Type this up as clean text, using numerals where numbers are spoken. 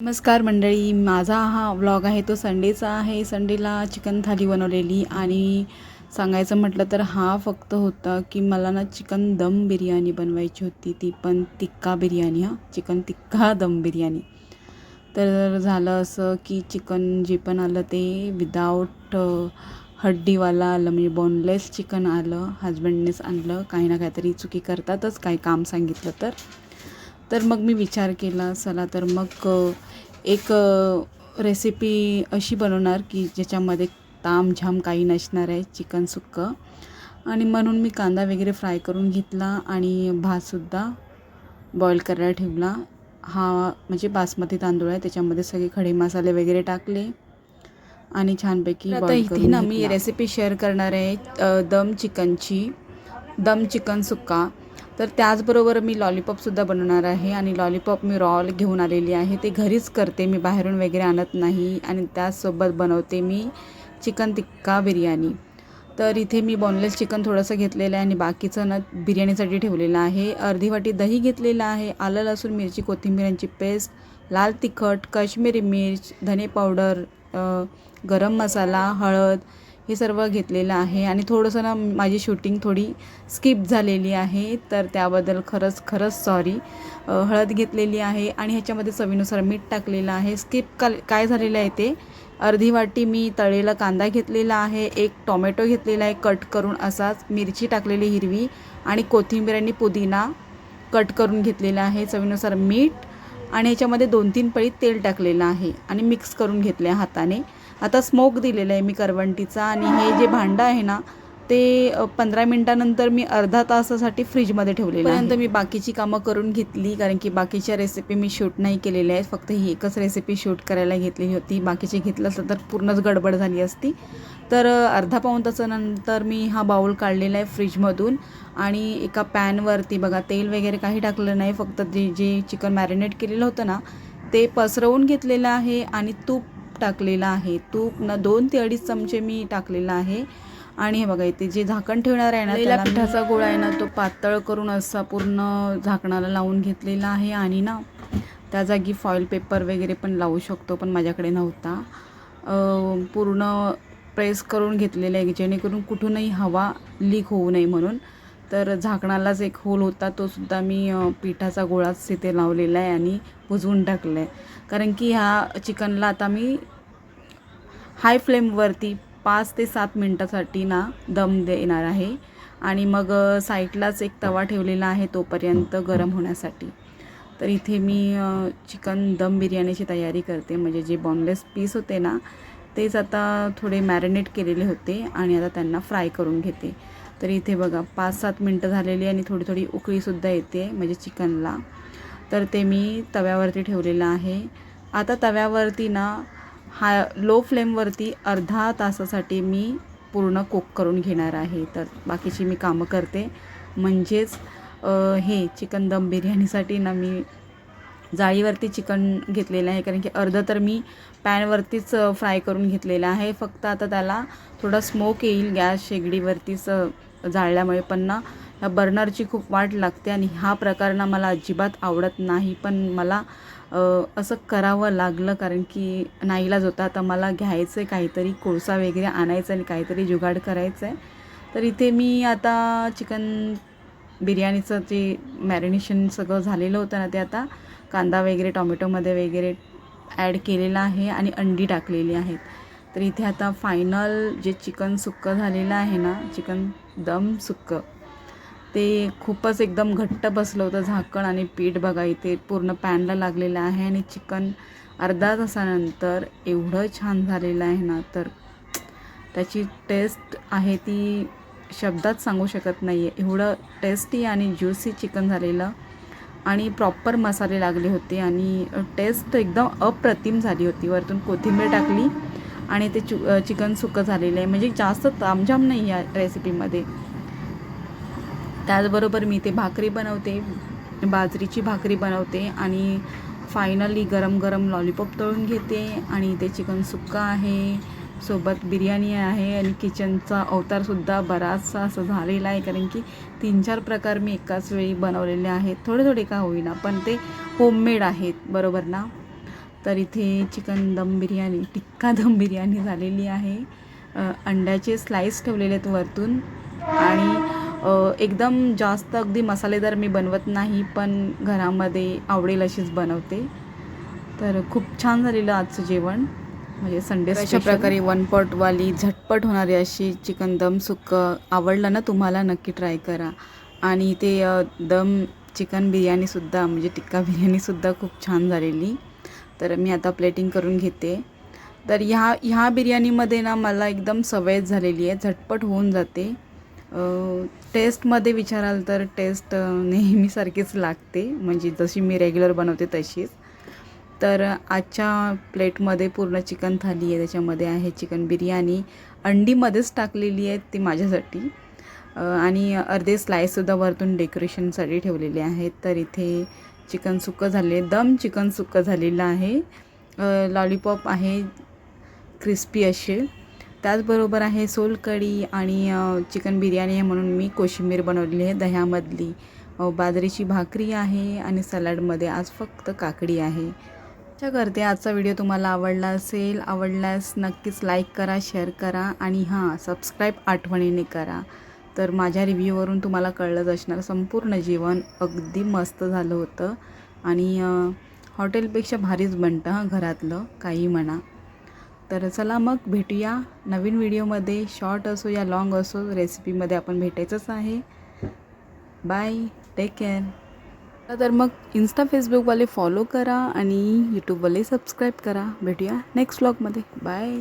नमस्कार मंडळी, माझा हा व्लॉग आहे तो संडेचा आहे. संडेला चिकन थाली बनवलेली आणि सांगायचं म्हटलं तर हा फक्त होता की मला ना चिकन दम बिर्याणी बनवायची होती, ती पण टिक्का बिर्याणी. चिकन टिक्का दम बिर्याणी. तर झालं असं की चिकन जे पण आलं ते विदाऊट हड्डीवाला आलं, म्हणजे बोनलेस चिकन आलं. हजबंडनेच आणलं. काही ना काहीतरी चुकी करतातच काही काम सांगितलं तर मग मी विचार केला चला तर मग एक रेसिपी अशी बनवणार की ज्याच्यामध्ये तामझाम काही नसणार आहे, चिकन सुक्कं. आणि म्हणून मी कांदा वगैरे फ्राय करून घेतला आणि भातसुद्धा बॉईल करायला ठेवला. हा म्हणजे बासमती तांदूळ आहे, त्याच्यामध्ये सगळे खडे मसाले वगैरे टाकले आणि छानपैकी बॉईल करून घेतला. इथे ना मी रेसिपी शेअर करणार आहे दम चिकन सुक्का. तर त्याचबरोबर मी लॉलीपॉपसुद्धा बनवणार आहे आणि लॉलीपॉप मी रॉ घेऊन आलेली आहे, ते घरीच करते मी, बाहेरून वगैरे आणत नाही. आणि त्याचसोबत बनवते मी चिकन टिक्का बिर्याणी. तर इथे मी बोनलेस चिकन थोडंसं घेतलेलं आहे आणि बाकीचं ना बिर्याणीसाठी ठेवलेलं आहे. अर्धी वाटी दही घेतलेलं आहे, आलं लसूण मिरची कोथिंबीरांची पेस्ट, लाल तिखट, काश्मीरी मिर्च, धने पावडर, गरम मसाला, हळद हे सर्व घेतलेलं आहे. आणि थोडंसं ना माझी शूटिंग थोडी स्किप झालेली आहे, तर त्याबद्दल खरंच सॉरी. हळद घेतलेली आहे आणि ह्याच्यामध्ये चवीनुसार मीठ टाकलेलं आहे. स्किप काय झालेलं आहे ते, अर्धी वाटी मी तळलेला कांदा घेतलेला आहे, एक टोमॅटो घेतलेला आहे कट करून असाच, मिरची टाकलेली हिरवी आणि कोथिंबीर आणि पुदिना कट करून घेतलेला आहे, चवीनुसार मीठ आणि ह्याच्यामध्ये 2-3 पळी तेल टाकलेलं आहे आणि मिक्स करून घेतले हाताने. आता स्मोक दिलेला आहे मी करवंटीचा. आणि हे जे भांडं आहे ना ते 15 मिनटानंतर मी अर्धा तासासाठी फ्रीजमध्ये ठेवलेलं आहे. त्यानंतर मी बाकीची कामं करून घेतली, कारण की बाकीच्या रेसिपी मी शूट नाही केलेल्या आहेत, फक्त ही एकच रेसिपी शूट करायला घेतलेली होती. बाकीची घेतलं असतं तर पूर्णच गडबड झाली असती. तर अर्धा पाऊण तासानंतर मी हा बाऊल काढलेला आहे फ्रीजमधून आणि एका पॅनवरती बघा तेल वगैरे काही टाकलं नाही, फक्त जे चिकन मॅरिनेट केलेलं होतं ना ते पसरवून घेतलेलं आहे आणि तूप टाकलेलं आहे. तूप ना 2 ते 2.5 चमचे मी टाकलेलं आहे. आणि हे बघा इथे जे झाकण ठेवणार आहे ना त्याला पिठाचा गोळा आहे ना तो पातळ करून असा पूर्ण झाकणाला लावून घेतलेला आहे. आणि ना त्या जागी फॉईल पेपर वगैरे पण लावू शकतो, पण माझ्याकडे नव्हता. पूर्ण प्रेस करून घेतलेलं आहे जेणेकरून कुठूनही हवा लीक होऊ नये म्हणून. तर झाकणालाच एक होल होता, तो सुद्धा मी पिठाचा गोळाच तिथे लावलेला आहे आणि बुजवून टाकलं आहे. कारण की ह्या चिकनला आता मी हाय फ्लेमवरती 5 ते 7 मिनटासाठी ना दम देणार आहे. आणि मग साईडलाच एक तवा ठेवलेला आहे तोपर्यंत गरम होण्यासाठी. तर इथे मी चिकन दम बिर्याणीची तयारी करते. म्हणजे जे बोनलेस पीस होते ना तेच आता थोडे मॅरिनेट केलेले होते आणि आता त्यांना फ्राय करून घेते. तर इथे बघा 5-7 मिनटं झालेली आणि थोडी उकळीसुद्धा येते म्हणजे चिकनला. तर ते मी तव्यावरती ठेवलेलं आहे. आता तव्यावरती ना लो फ्लेमवरती अर्धा तासासाठी मी पूर्ण कुक करून घेणार आहे. तर बाकीची मी कामं करते. म्हणजेच हे चिकन दम बिर्याणीसाठी ना मी जाळीवरती चिकन घेतलेलं आहे, कारण की अर्धं तर मी पॅनवरतीच फ्राय करून घेतलेलं आहे. फक्त आता त्याला थोडा स्मोक येईल गॅस शेगडीवरतीच जाळल्यामुळे. पण ना ह्या बर्नरची खूप वाट लागते आणि हा प्रकार ना मला अजिबात आवडत नाही, पण मला असं करावं लागलं कारण की नाईलाज होता. आता मला घ्यायचं आहे काहीतरी, कोळसा वगैरे आणायचं आणि काहीतरी जुगाड करायचं आहे. तर इथे मी आता चिकन बिर्याणीचं जे मॅरिनेशन सगळं झालेलं होतं ना ते आता कांदा वगैरे टोमॅटोमध्ये वगैरे ॲड केलेलं आहे आणि अंडी टाकलेली आहेत. तर इथे आता फायनल जे चिकन सुक्कं झालेलं आहे ना, चिकन दम सुक्कं, ते खूपच एकदम घट्ट बसलं होतं झाकण आणि पीठ बघा इथे पूर्ण पॅनला लागलेलं आहे. आणि चिकन अर्धा तासानंतर एवढं छान झालेलं आहे ना, तर त्याची टेस्ट आहे ती शब्दात सांगू शकत नाही आहे. एवढं टेस्टी आणि ज्युसी चिकन झालेलं आणि प्रॉपर मसाले लागले होते आणि टेस्ट एकदम अप्रतिम झाली होती. वरतून कोथिंबीर टाकली आणि ते चिकन सुक्कं झालेलं आहे, म्हणजे जास्त तामझाम नाही या रेसिपीमध्ये. त्याचबरोबर मी ते भाकरी बनवते, बाजरीची भाकरी बनवते आणि फायनली गरम गरम लॉलीपॉप तळून घेते. आणि ते चिकन सुक्का आहे, सोबत बिर्याणी आहे आणि किचनचा अवतारसुद्धा बराचसा असं झालेला आहे, कारण की 3-4 प्रकार मी एकाच वेळी बनवलेले आहेत. थोडे का होईना, पण ते होममेड आहेत, बरोबर ना. तर इथे चिकन दम बिर्याणी, टिक्का दम बिर्याणी झालेली आहे. अंड्याचे स्लाईस ठेवलेले आहेत वरतून आणि एकदम जास्त अगदी मसालेदार मी बनवत नाही, पण घरामध्ये आवडेल अशीच बनवते. तर खूप छान झालेलं आजचं जेवण, म्हणजे संडे अशा प्रकारे 1 पॉटवाली झटपट होणारी अशी चिकन दम सुक्कं आवडलं ना तुम्हाला, नक्की ट्राय करा. आणि ते दम चिकन बिर्याणीसुद्धा म्हणजे टिक्का बिर्याणीसुद्धा खूप छान झालेली. तर मी आता प्लेटिंग करून घेते. तर ह्या बिर्याणीमध्ये ना मला एकदम सवय झालेली आहे, झटपट होऊन जाते. टेस्टमध्ये विचाराल तर टेस्ट नेहमीसारखीच लागते, म्हणजे जशी मी रेग्युलर बनवते तशीच. तर आजच्या प्लेटमध्ये पूर्ण चिकन थाली आहे, त्याच्यामध्ये आहे चिकन बिर्याणी, अंडीमध्येच टाकलेली आहे ती माझ्यासाठी, आणि अर्धे स्लाईससुद्धा वरतून डेकोरेशनसाठी ठेवलेले आहेत. तर इथे चिकन सुक्कं झाले, दम चिकन सुक्कं झालेलं आहे. लॉलीपॉप आहे क्रिस्पी असे. त्याचबरोबर आहे सोलकढी आणि चिकन बिर्याणी आहे म्हणून मी कोशिंबीर बनवलेली आहे दह्यामधली. बाजरीची भाकरी आहे आणि सॅलडमध्ये आज फक्त काकडी आहे. आशा करते आजचा व्हिडिओ तुम्हाला आवडला असेल. आवडल्यास नक्कीच लाईक करा, शेअर करा आणि हां, सबस्क्राईब आठवणीने करा. तर माझ्या रिव्ह्यूवरून तुम्हाला कळलंच असणार, संपूर्ण जेवण अगदी मस्त झालं होतं आणि हॉटेलपेक्षा भारीच बनतं हां, घरातलं काही म्हणा. तर चला मग भेटूया नवीन व्हिडिओमध्ये, शॉर्ट असो या लाँग असो, रेसिपीमध्ये आपण भेटायचंच आहे. Bye, take care. तर मग इंस्टा फेसबुकवाले फॉलो करा आणि यूट्यूबवाले सबस्क्राईब करा. भेटूया नेक्स्ट व्लॉगमध्ये. बाय.